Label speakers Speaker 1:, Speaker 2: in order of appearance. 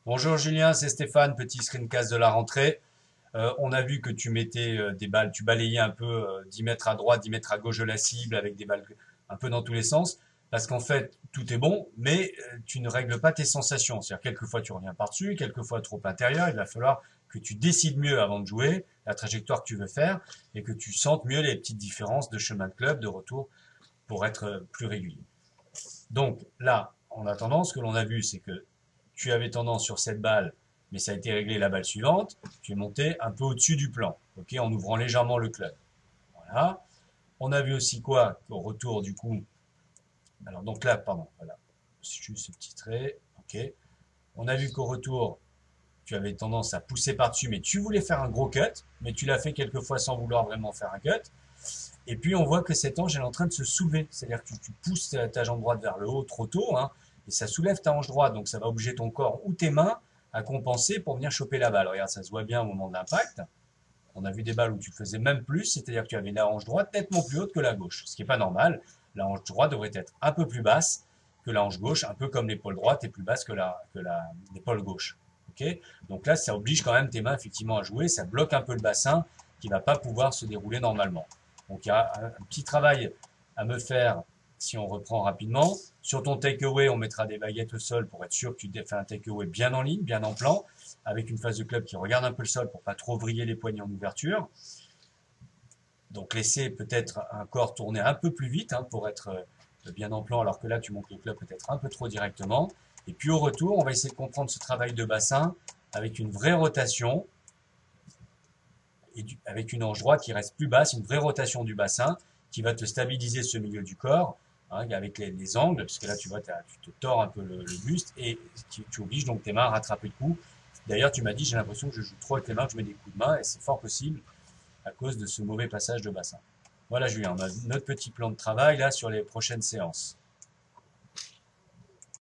Speaker 1: Bonjour Julien, c'est Stéphane, petit screencast de la rentrée. On a vu que tu mettais des balles, tu balayais un peu 10 mètres à droite, 10 mètres à gauche de la cible avec des balles un peu dans tous les sens. Parce qu'en fait, tout est bon, mais tu ne règles pas tes sensations. C'est-à-dire, quelquefois tu reviens par-dessus, quelquefois trop intérieur. Il va falloir que tu décides mieux avant de jouer la trajectoire que tu veux faire et que tu sentes mieux les petites différences de chemin de club, de retour pour être plus régulier. Donc là, en attendant, ce que l'on a vu, c'est que tu avais tendance sur cette balle, mais ça a été réglé la balle suivante, tu es monté un peu au-dessus du plan, ok, en ouvrant légèrement le club. Voilà. On a vu aussi quoi qu'au retour du coup, alors donc là, pardon, voilà, juste ce petit trait, ok. On a vu qu'au retour, tu avais tendance à pousser par-dessus, mais tu voulais faire un gros cut, mais tu l'as fait quelquefois sans vouloir vraiment faire un cut. Et puis on voit que cet ange est en train de se soulever, c'est-à-dire que tu pousses ta jambe droite vers le haut trop tôt, hein, et ça soulève ta hanche droite, donc ça va obliger ton corps ou tes mains à compenser pour venir choper la balle. Regarde, ça se voit bien au moment de l'impact. On a vu des balles où tu faisais même plus, c'est-à-dire que tu avais la hanche droite nettement plus haute que la gauche, ce qui n'est pas normal. La hanche droite devrait être un peu plus basse que la hanche gauche, un peu comme l'épaule droite est plus basse que l'épaule gauche. Okay, donc là, ça oblige quand même tes mains effectivement à jouer, ça bloque un peu le bassin qui ne va pas pouvoir se dérouler normalement. Donc il y a un petit travail à me faire si on reprend rapidement. Sur ton takeaway, on mettra des baguettes au sol pour être sûr que tu fais un takeaway bien en ligne, bien en plan, avec une phase de club qui regarde un peu le sol pour pas trop vriller les poignets en ouverture. Donc laisser peut-être un corps tourner un peu plus vite hein, pour être bien en plan, alors que là tu montes le club peut-être un peu trop directement. Et puis au retour, on va essayer de comprendre ce travail de bassin avec une vraie rotation et avec une hanche droite qui reste plus basse, une vraie rotation du bassin qui va te stabiliser ce milieu du corps hein, avec les angles, parce que là tu vois, tu te tords un peu le buste et tu obliges donc tes mains à rattraper le coup. D'ailleurs, tu m'as dit, j'ai l'impression que je joue trop avec les mains, que je mets des coups de main et c'est fort possible à cause de ce mauvais passage de bassin. Voilà Julien, on a notre petit plan de travail là sur les prochaines séances.